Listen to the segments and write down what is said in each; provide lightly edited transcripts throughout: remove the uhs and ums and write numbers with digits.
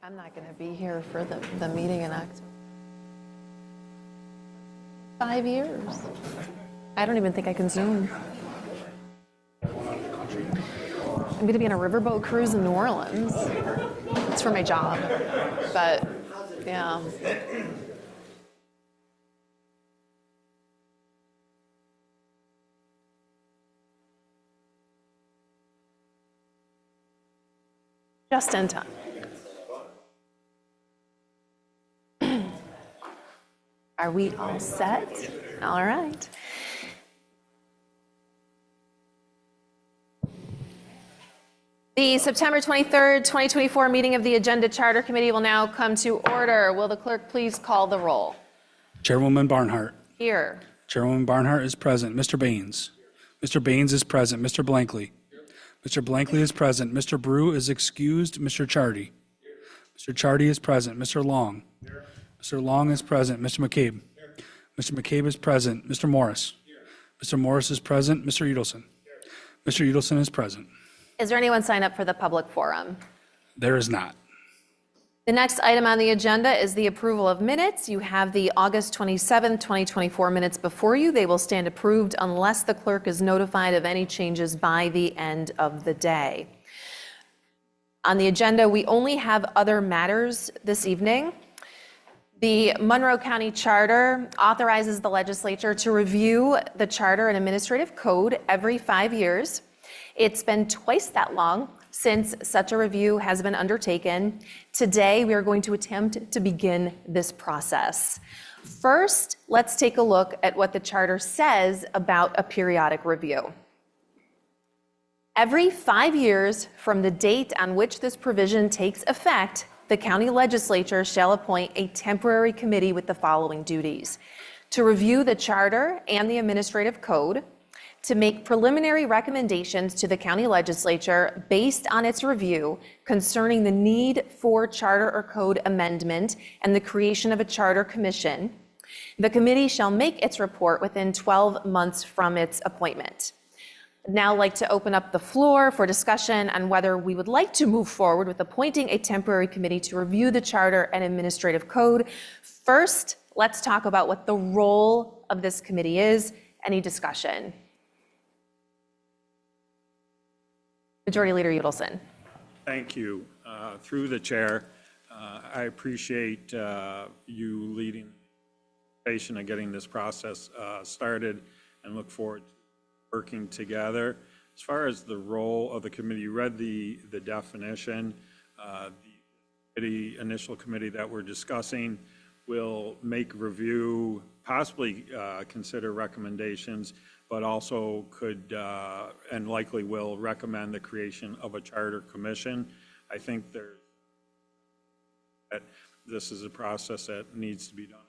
I'm not going to be here for the meeting in October. 5 years. I don't even think I can Zoom. I'm going to be on a riverboat cruise in New Orleans. It's for my job, but yeah. Just in time. Are we all set? All right. The September 23rd, 2024 meeting of the Agenda Charter Committee will now come to order. Will the clerk please call the roll? Chairwoman Barnhart. Here. Chairwoman Barnhart is present. Mr. Baines. Mr. Baines is present. Mr. Blankley. Mr. Blankley is present. Mr. Brew is excused. Mr. Chardy. Mr. Chardy is present. Mr. Long. Mr. Long is present. Mr. McCabe. Mr. McCabe is present. Mr. Morris. Mr. Morris is present. Mr. Edelson. Mr. Edelson is present. Is there anyone signed up for the public forum? There is not. The next item on the agenda is the approval of minutes. You have the August 27th, 2024 minutes before you. They will stand approved unless the clerk is notified of any changes by the end of the day. On the agenda, we only have other matters this evening. The Monroe County Charter authorizes the legislature to review the charter and administrative code every 5 years. It's been twice that long since such a review has been undertaken. Today, we are going to attempt to begin this process. First, let's take a look at what the charter says about a periodic review. Every 5 years from the date on which this provision takes effect, the county legislature shall appoint a temporary committee with the following duties: to review the charter and the administrative code, to make preliminary recommendations to the county legislature based on its review concerning the need for charter or code amendment and the creation of a charter commission. The committee shall make its report within 12 months from its appointment. I'd now like to open up the floor for discussion on whether we would like to move forward with appointing a temporary committee to review the charter and administrative code. First, let's talk about what the role of this committee is. Any discussion? Majority Leader Udelson. Thank you. Through the chair, I appreciate you leading the patient and getting this process started, and look forward to working together. As far as the role of the committee, you read the definition. The initial committee that we're discussing will make review, possibly consider recommendations, but also could and likely will recommend the creation of a charter commission. I think that this is a process that needs to be done.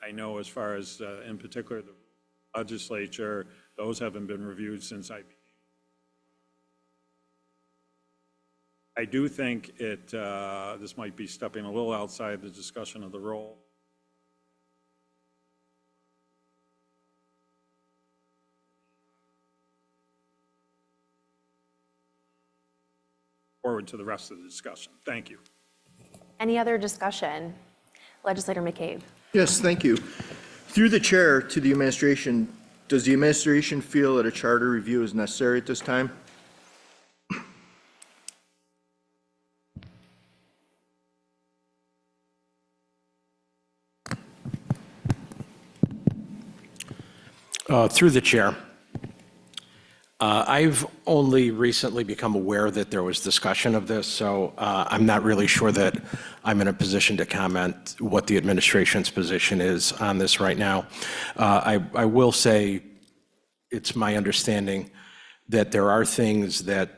I know as far as, in particular, the legislature, those haven't been reviewed since I became. I do think this might be stepping a little outside the discussion of the role. Forward to the rest of the discussion. Thank you. Any other discussion? Legislator McCabe. Yes, thank you. Through the chair to the administration, does the administration feel that a charter review is necessary at this time? Through the chair. I've only recently become aware that there was discussion of this, so I'm not really sure that I'm in a position to comment what the administration's position is on this right now. I will say it's my understanding that there are things that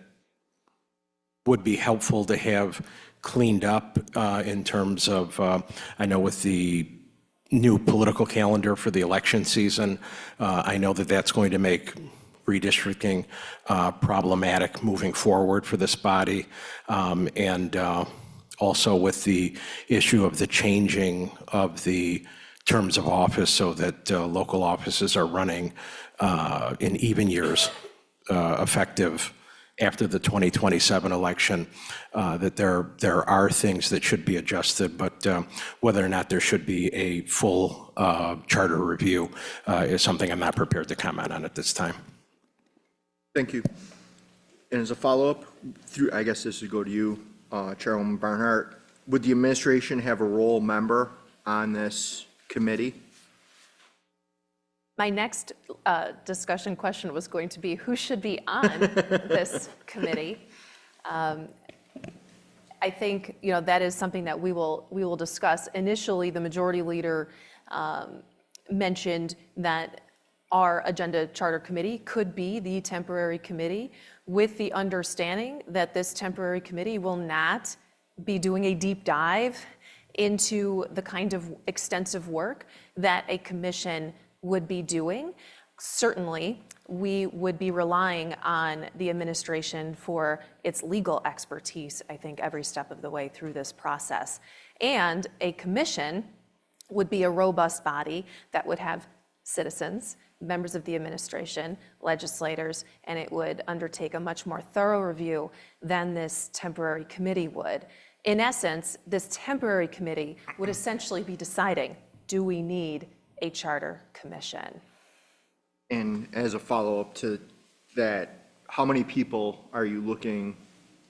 would be helpful to have cleaned up in terms of, I know with the new political calendar for the election season, I know that that's going to make redistricting problematic moving forward for this body, and also with the issue of the changing of the terms of office so that local offices are running in even years effective after the 2027 election, that there are things that should be adjusted, but whether or not there should be a full charter review is something I'm not prepared to comment on at this time. Thank you. And as a follow-up, I guess this would go to you, Chairwoman Barnhart. Would the administration have a role member on this committee? My next discussion question was going to be, who should be on this committee? I think, that is something that we will discuss. Initially, the majority leader mentioned that our agenda charter committee could be the temporary committee, with the understanding that this temporary committee will not be doing a deep dive into the kind of extensive work that a commission would be doing. Certainly, we would be relying on the administration for its legal expertise, I think, every step of the way through this process. And a commission would be a robust body that would have citizens, members of the administration, legislators, and it would undertake a much more thorough review than this temporary committee would. In essence, this temporary committee would essentially be deciding, do we need a charter commission? And as a follow-up to that, how many people are you looking,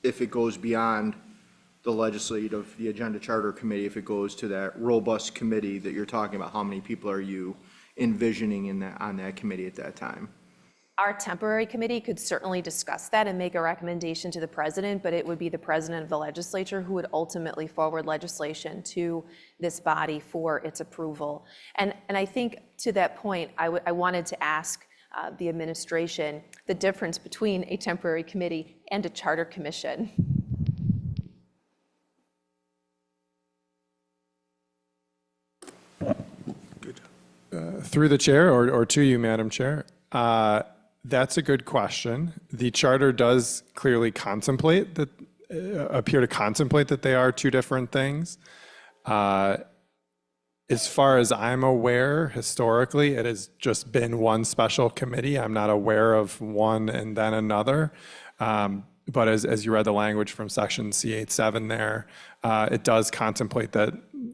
if it goes beyond the legislative, the agenda charter committee, if it goes to that robust committee that you're talking about, how many people are you envisioning on that committee at that time? Our temporary committee could certainly discuss that and make a recommendation to the president, but it would be the president of the legislature who would ultimately forward legislation to this body for its approval. And I think to that point, I wanted to ask the administration the difference between a temporary committee and a charter commission. Through the chair, or to you, Madam Chair. That's a good question. The charter does clearly contemplate that, appear to contemplate that they are two different things. As far as I'm aware, historically, it has just been one special committee. I'm not aware of one and then another. But as you read the language from section C87 there, it does contemplate that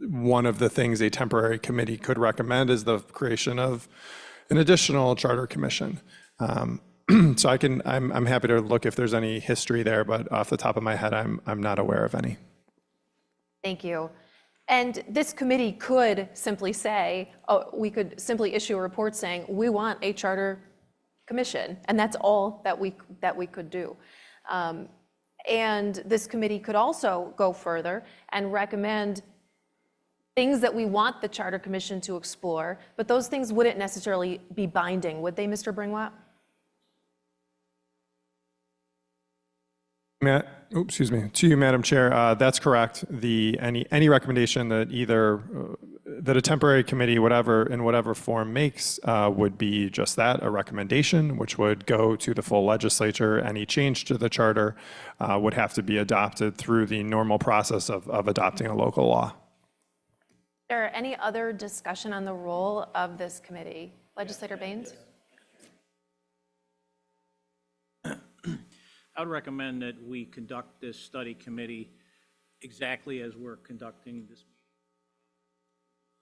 one of the things a temporary committee could recommend is the creation of an additional charter commission. So I'm happy to look if there's any history there, but off the top of my head, I'm not aware of any. Thank you. And this committee could simply say, we could simply issue a report saying, we want a charter commission, and that's all that we could do. And this committee could also go further and recommend things that we want the Charter Commission to explore, but those things wouldn't necessarily be binding, would they, Mr. Bringwatt? Excuse me, to you, Madam Chair, that's correct. Any recommendation that either that a temporary committee, in whatever form makes, would be just that, a recommendation, which would go to the full legislature. Any change to the charter would have to be adopted through the normal process of adopting a local law. Is there any other discussion on the role of this committee? Legislator Baines? I would recommend that we conduct this study committee exactly as we're conducting this meeting.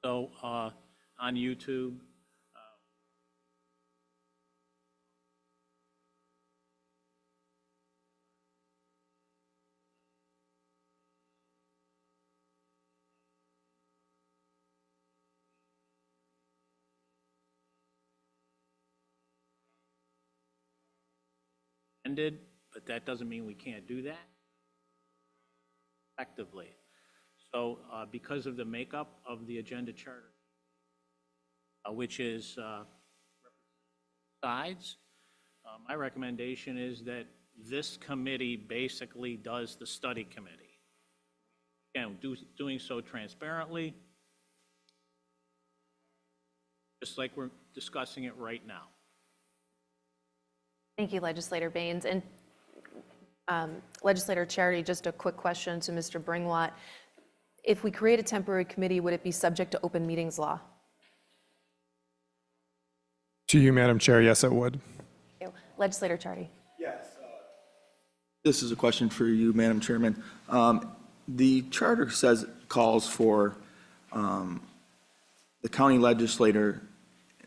So on YouTube, ended, but that doesn't mean we can't do that effectively. So because of the makeup of the agenda charter, which is sides, my recommendation is that this committee basically does the study committee. Again, doing so transparently, just like we're discussing it right now. Thank you, Legislator Baines. And Legislator Charity, just a quick question to Mr. Bringwatt. If we create a temporary committee, would it be subject to open meetings law? To you, Madam Chair, yes, it would. Thank you. Legislator Charity. Yes. This is a question for you, Madam Chairman. The charter calls for the county legislator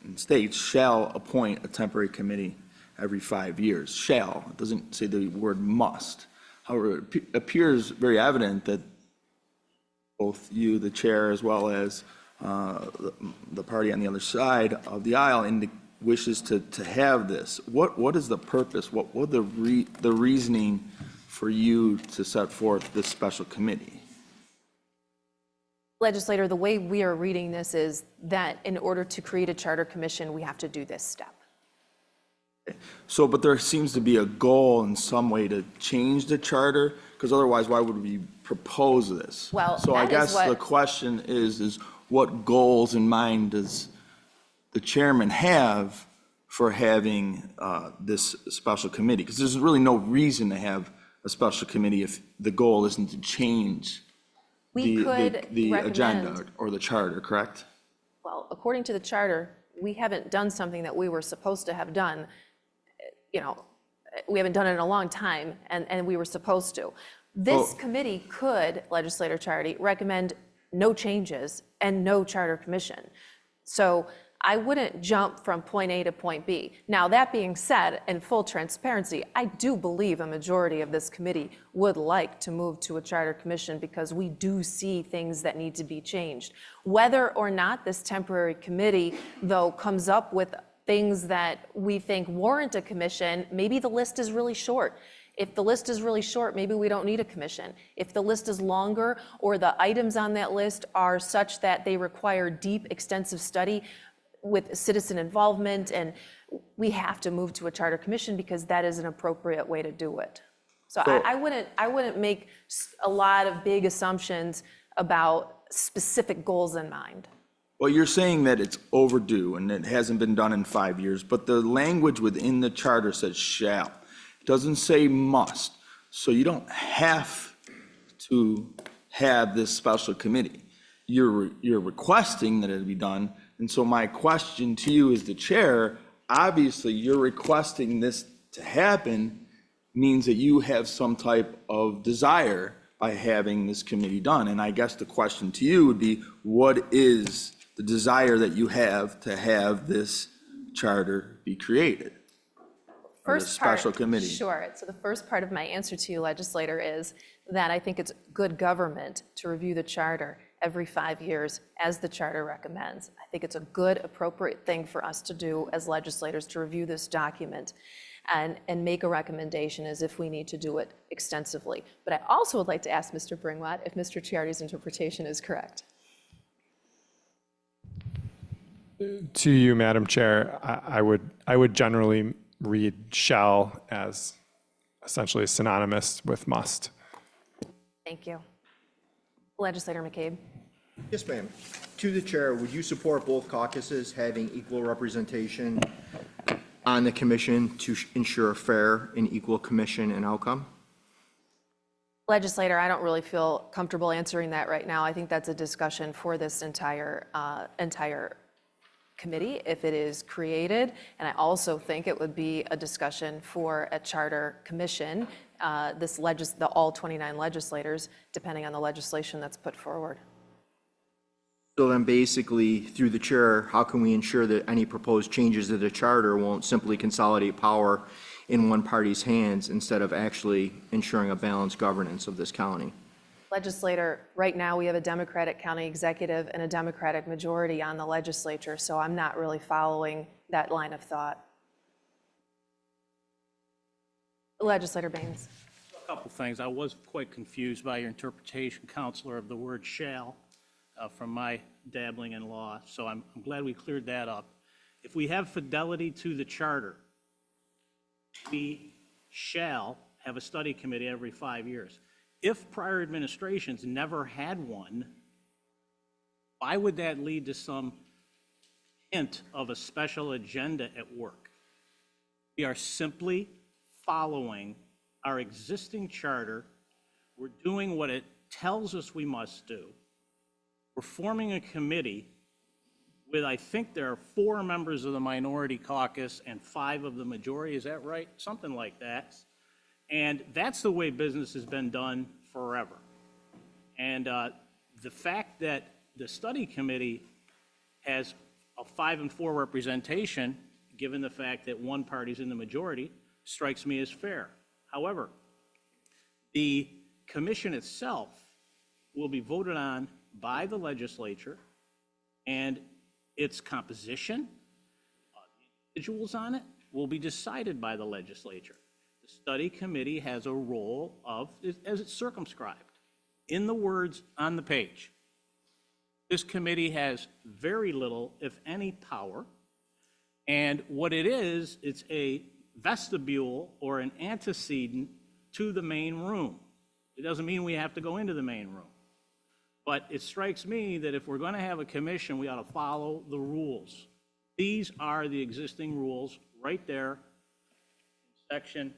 and states shall appoint a temporary committee every 5 years. Shall, it doesn't say the word must. However, it appears very evident that both you, the chair, as well as the party on the other side of the aisle wishes to have this. What is the purpose? What would the reasoning for you to set forth this special committee? Legislator, the way we are reading this is that in order to create a charter commission, we have to do this step. So, but there seems to be a goal in some way to change the charter, because otherwise, why would we propose this? Well, So I that is guess what- the question is what goals in mind does the chairman have for having this special committee? Because there's really no reason to have a special committee if the goal isn't to change We could the agenda recommend, or the charter, correct? well, according to the charter, we haven't done something that we were supposed to have done. You know, we haven't done it in a long time, and we were supposed to. This committee could, Legislator Charity, recommend no changes and no charter commission. So I wouldn't jump from point A to point B. Now, that being said, in full transparency, I do believe a majority of this committee would like to move to a charter commission because we do see things that need to be changed. Whether or not this temporary committee, though, comes up with things that we think warrant a commission, maybe the list is really short. If the list is really short, maybe we don't need a commission. If the list is longer or the items on that list are such that they require deep, extensive study with citizen involvement, and we have to move to a charter commission because that is an appropriate way to do it. So I wouldn't make a lot of big assumptions about specific goals in mind. Well, you're saying that it's overdue and it hasn't been done in 5 years, but the language within the charter says shall. It doesn't say must. So you don't have to have this special committee. You're requesting that it be done. And so my question to you as the chair, obviously you're requesting this to happen means that you have some type of desire by having this committee done. And I guess the question to you would be, what is the desire that you have to have this charter be created? Or the special committee? Sure. So the first part of my answer to you, legislator, is that I think it's good government to review the charter every 5 years, as the charter recommends. I think it's a good, appropriate thing for us to do as legislators, to review this document and make a recommendation as if we need to do it extensively. But I also would like to ask Mr. Bringwatt if Mr. Chiardi's interpretation is correct. To you, Madam Chair, I would generally read shall as essentially synonymous with must. Thank you. Legislator McCabe. Yes, ma'am. To the chair, would you support both caucuses having equal representation on the commission to ensure a fair and equal commission and outcome? Legislator, I don't really feel comfortable answering that right now. I think that's a discussion for this entire committee if it is created. And I also think it would be a discussion for a charter commission, the all 29 legislators, depending on the legislation that's put forward. So then basically, through the chair, how can we ensure that any proposed changes to the charter won't simply consolidate power in one party's hands instead of actually ensuring a balanced governance of this county? Legislator, right now we have a Democratic county executive and a Democratic majority on the legislature, so I'm not really following that line of thought. Legislator Baines. A couple things. I was quite confused by your interpretation, Counselor, of the word shall from my dabbling in law, so I'm glad we cleared that up. If we have fidelity to the charter, we shall have a study committee every 5 years. If prior administrations never had one, why would that lead to some hint of a special agenda at work? We are simply following our existing charter. We're doing what it tells us we must do. We're forming a committee with, I think there are 4 members of the minority caucus and 5 of the majority. Is that right? Something like that. And that's the way business has been done forever. And the fact that the study committee has a 5-4 representation, given the fact that one party's in the majority, strikes me as fair. However, the commission itself will be voted on by the legislature, and its composition, individuals on it, will be decided by the legislature. The study committee has a role of, as it's circumscribed, in the words on the page. This committee has very little, if any, power, and what it is, it's a vestibule or an antecedent to the main room. It doesn't mean we have to go into the main room. But it strikes me that if we're going to have a commission, we ought to follow the rules. These are the existing rules right there in section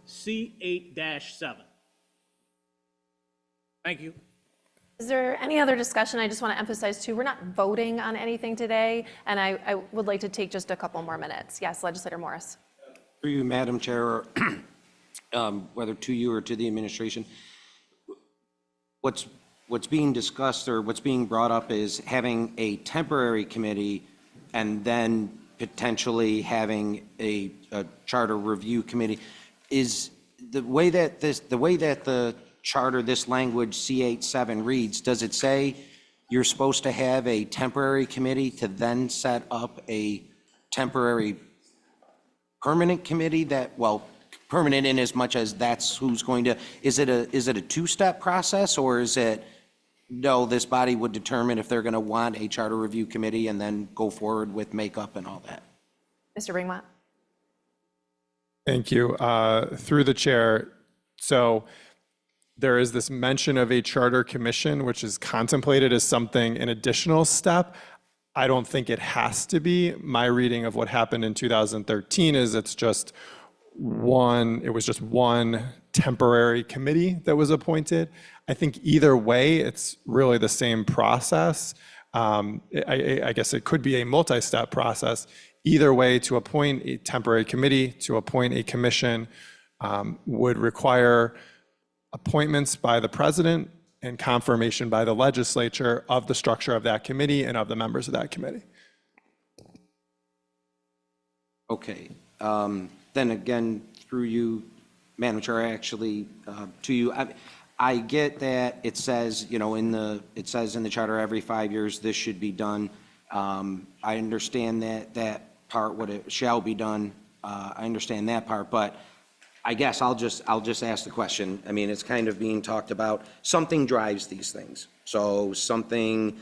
C8-7. Thank you. Is there any other discussion? I just want to emphasize too, we're not voting on anything today, and I would like to take just a couple more minutes. Yes, Legislator Morris. Through you, Madam Chair, or whether to you or to the administration, what's being discussed or what's being brought up is having a temporary committee and then potentially having a charter review committee. Is the way that the charter, this language C8-7 reads, does it say you're supposed to have a temporary committee to then set up a temporary permanent committee that, well, permanent in as much as that's who's going to, is it a two-step process, or is it, no, this body would determine if they're going to want a charter review committee and then go forward with makeup and all that? Mr. Ringwat. Thank you. Through the chair, so there is this mention of a charter commission, which is contemplated as something, an additional step. I don't think it has to be. My reading of what happened in 2013 is it was just one temporary committee that was appointed. I think either way, it's really the same process. I guess it could be a multi-step process. Either way, to appoint a temporary committee, to appoint a commission, would require appointments by the president and confirmation by the legislature of the structure of that committee and of the members of that committee. Okay. Then again, through you, Madam Chair, actually, to you, I get that it says, it says in the charter every 5 years this should be done. I understand that part, what it shall be done. I understand that part, but I guess I'll just ask the question. I mean, it's kind of being talked about. Something drives these things. So something,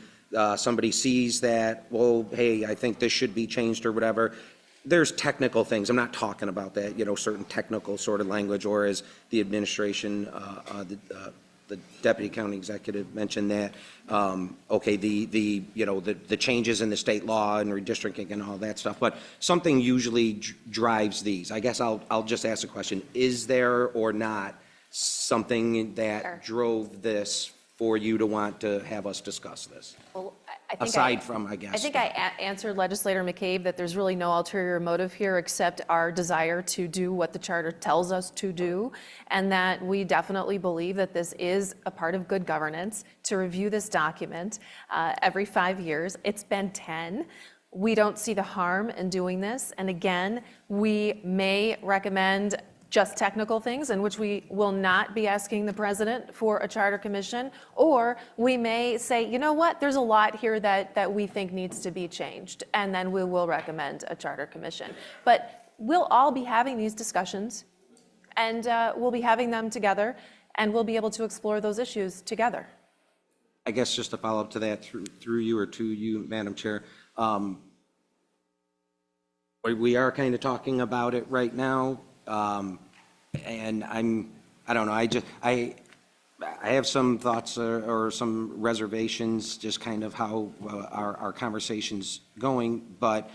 somebody sees that, well, hey, I think this should be changed or whatever. There's technical things. I'm not talking about that, certain technical sort of language, or as the administration, the deputy county executive mentioned that, okay, the changes in the state law and redistricting and all that stuff, but something usually drives these. I guess I'll just ask a question. Is there or not something that drove this for you to want to have us discuss this? Well, I think Aside from, I guess. I think I answered Legislator McCabe that there's really no ulterior motive here except our desire to do what the charter tells us to do, and that we definitely believe that this is a part of good governance to review this document every 5 years. It's been 10. We don't see the harm in doing this. And again, we may recommend just technical things in which we will not be asking the president for a charter commission, or we may say, you know what, there's a lot here that we think needs to be changed, and then we will recommend a charter commission. But we'll all be having these discussions, and we'll be having them together, and we'll be able to explore those issues together. I guess just to follow up to that through you or to you, Madam Chair, we are kind of talking about it right now. And I don't know, I have some thoughts or some reservations, just kind of how our conversation's going, but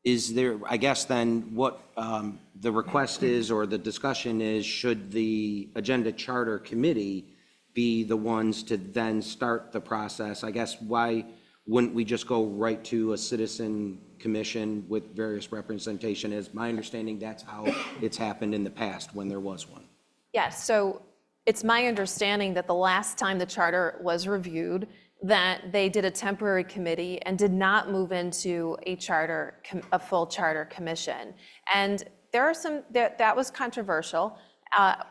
is there, I guess then what the request is or the discussion is, should the Agenda Charter Committee be the ones to then start the process? I guess why wouldn't we just go right to a citizen commission with various representation? As my understanding, that's how it's happened in the past when there was one. Yes, so it's my understanding that the last time the charter was reviewed, that they did a temporary committee and did not move into a full charter commission. And there are that was controversial.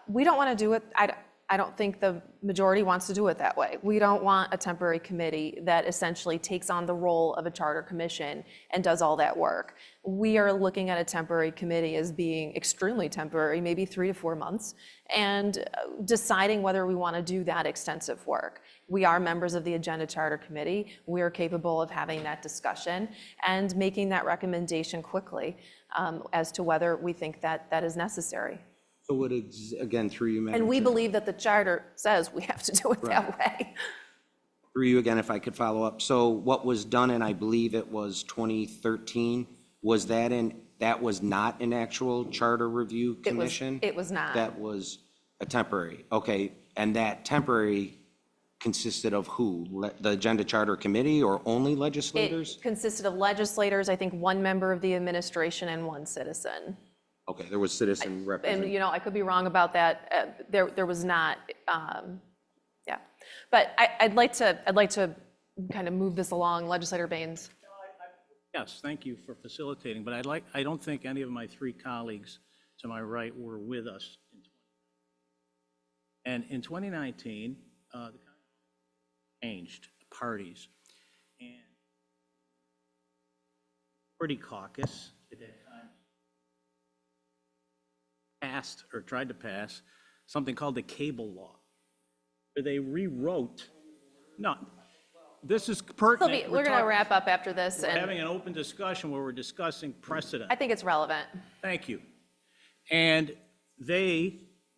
We don't want to do it, I don't think the majority wants to do it that way. We don't want a temporary committee that essentially takes on the role of a charter commission and does all that work. We are looking at a temporary committee as being extremely temporary, maybe 3 to 4 months, and deciding whether we want to do that extensive work. We are members of the Agenda Charter Committee. We are capable of having that discussion and making that recommendation quickly as to whether we think that that is necessary. So would, again, through you, Madam And we Chair. believe that the charter says we have to do it that way. Through you again, if I could follow up. So what was done, and I believe it was 2013, was that was not an actual charter review commission? It was not. That was a temporary, okay. And that temporary consisted of who? The Agenda Charter Committee or only legislators? It consisted of legislators, I think 1 member of the administration and 1 citizen. Okay, there was citizen And, representation. I could be wrong about that. There was not, yeah. But I'd like to kind of move this along. Legislator Baines. Yes, thank you for facilitating, but I don't think any of my 3 colleagues to my right were with us in 2019. And in 2019, the county changed parties. And Party Caucus at that time passed, or tried to pass, something called the cable law, where they rewrote, no, this is pertinent. We're going to wrap up after this, We're and having an open discussion where we're discussing precedent. I think it's relevant. Thank you. And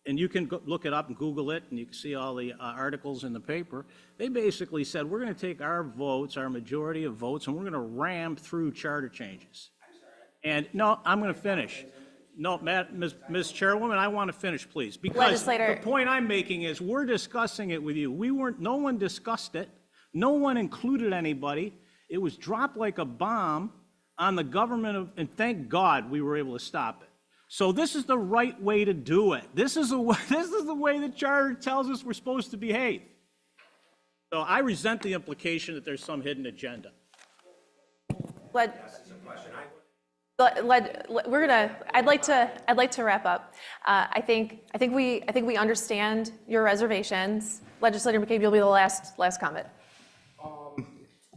and you can look it up and Google it, and you can see all the articles in the paper. They basically said, we're going to take our votes, our majority of votes, and we're going to ram through charter changes. And, no, I'm going to finish. No, Ms. Chairwoman, I want to finish, please. Because Legislator- the point I'm making is we're discussing it with you. No one discussed it. No one included anybody. It was dropped like a bomb on the government and thank God we were able to stop it. So this is the right way to do it. This is the way the charter tells us we're supposed to behave. So I resent the implication that there's some hidden agenda. I'd like to wrap up. I think we understand your reservations. Legislator McCabe, you'll be the last comment.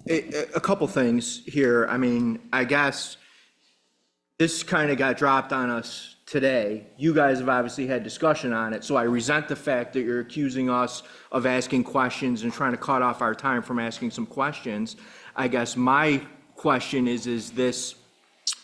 A couple things here. I mean, I guess this kind of got dropped on us today. You guys have obviously had discussion on it, so I resent the fact that you're accusing us of asking questions and trying to cut off our time from asking some questions. I guess my question is this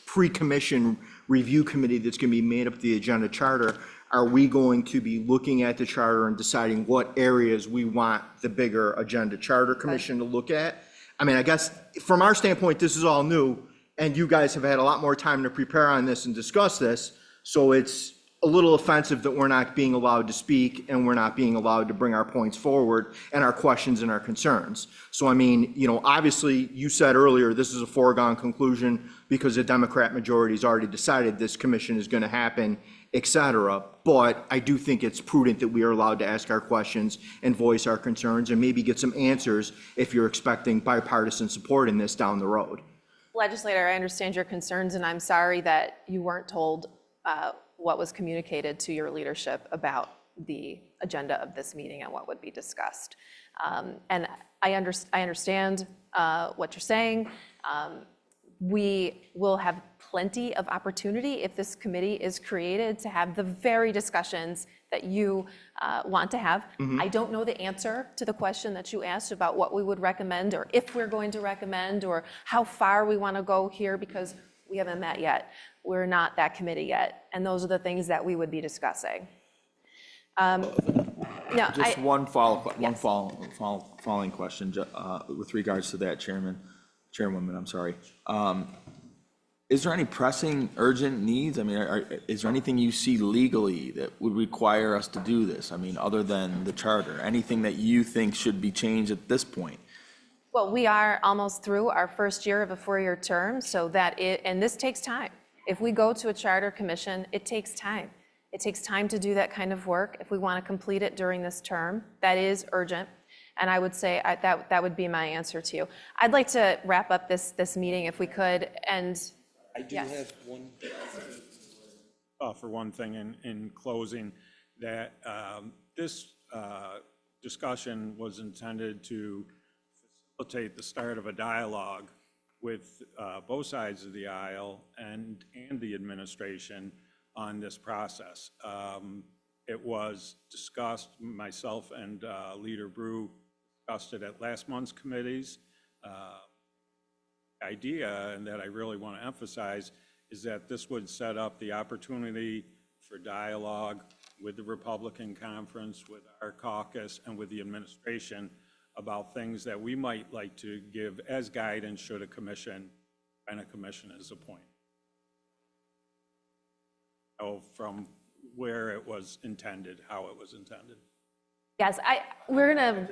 pre-commission review committee that's going to be made up of the Agenda Charter, are we going to be looking at the charter and deciding what areas we want the bigger Agenda Charter Commission to look at? I mean, I guess from our standpoint, this is all new, and you guys have had a lot more time to prepare on this and discuss this, so it's a little offensive that we're not being allowed to speak and we're not being allowed to bring our points forward and our questions and our concerns. So, I mean, obviously, you said earlier, this is a foregone conclusion because the Democrat majority has already decided this commission is going to happen, et cetera. But I do think it's prudent that we are allowed to ask our questions and voice our concerns and maybe get some answers if you're expecting bipartisan support in this down the road. Legislator, I understand your concerns, and I'm sorry that you weren't told what was communicated to your leadership about the agenda of this meeting and what would be discussed. And I understand what you're saying. We will have plenty of opportunity if this committee is created to have the very discussions that you want to have. I don't know the answer to the question that you asked about what we would recommend or if we're going to recommend or how far we want to go here because we haven't met yet. We're not that committee yet. And those are the things that we would be discussing. Just one Yes. following question with regards to that, Chairwoman, I'm sorry. Is there any pressing, urgent needs? I mean, is there anything you see legally that would require us to do this? I mean, other than the charter, anything that you think should be changed at this point? Well, we are almost through our first year of a four-year term, so and this takes time. If we go to a charter commission, it takes time. It takes time to do that kind of work. If we want to complete it during this term, that is urgent. And I would say that would be my answer to you. I'd like to wrap up this meeting if we could, and I do yes. have one. For one thing, in closing, that this discussion was intended to facilitate the start of a dialogue with both sides of the aisle and the administration on this process. It was discussed, myself and Leader Brew discussed it at last month's committees. Idea, and that I really want to emphasize, is that this would set up the opportunity for dialogue with the Republican conference, with our caucus, and with the administration about things that we might like to give as guidance should a commission is appointed. So from where it was intended, how it was intended. Yes, we're gonna,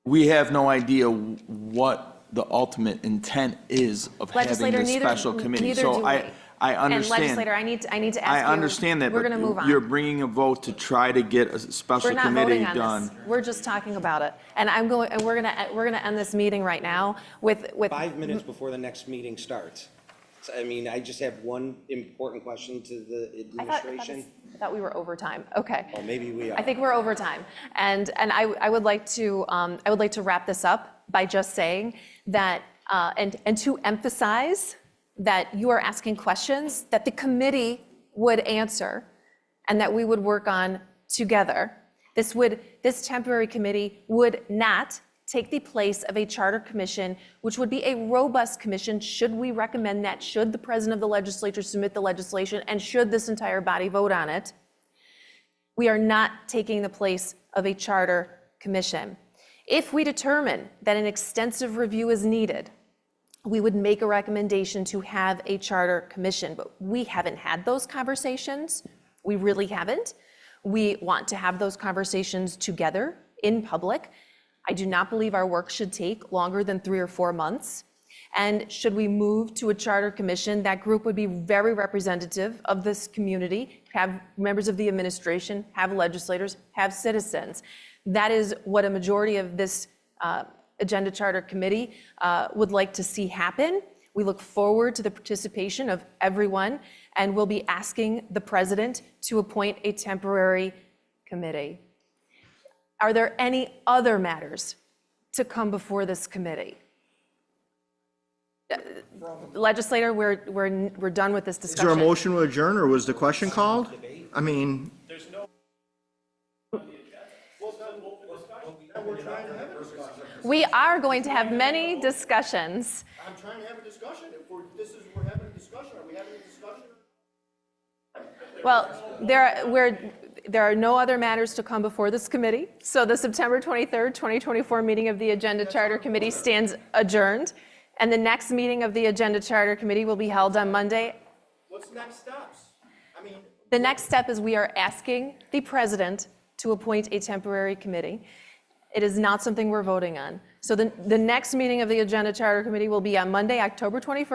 We have no idea what the ultimate intent is of having legislator, this special committee. neither So do we. I And understand. legislator, I need to ask you. I understand that, We're but gonna move on. you're bringing a vote to try to get a special We're not committee voting on done. this. We're just talking about it. And we're gonna end this meeting right now with 5 minutes before the next meeting starts. So, I mean, I just have one important question to the administration. I thought we were over time. Okay. Well, maybe we are. I think we're over time. And I would like to wrap this up by just saying that, and to emphasize that you are asking questions that the committee would answer and that we would work on together. This temporary committee would not take the place of a charter commission, which would be a robust commission should we recommend that, should the president of the legislature submit the legislation, and should this entire body vote on it. We are not taking the place of a charter commission. If we determine that an extensive review is needed, we would make a recommendation to have a charter commission, but we haven't had those conversations. We really haven't. We want to have those conversations together in public. I do not believe our work should take longer than 3 or 4 months. And should we move to a charter commission, that group would be very representative of this community, have members of the administration, have legislators, have citizens. That is what a majority of this Agenda Charter Committee would like to see happen. We look forward to the participation of everyone, and we'll be asking the president to appoint a temporary committee. Are there any other matters to come before this committee? Legislator, we're done with this Is there a discussion. motion to adjourn, or was the question called? I mean, We are going to have many discussions. I'm trying to have a discussion. If we're having a discussion, are we having a discussion? Well, there are no other matters to come before this committee. So the September 23rd, 2024 meeting of the Agenda Charter Committee stands adjourned. And the next meeting of the Agenda Charter Committee will be held on Monday. What's next steps? I mean, The next step is we are asking the president to appoint a temporary committee. It is not something we're voting on. So the next meeting of the Agenda Charter Committee will be on Monday, October 21st.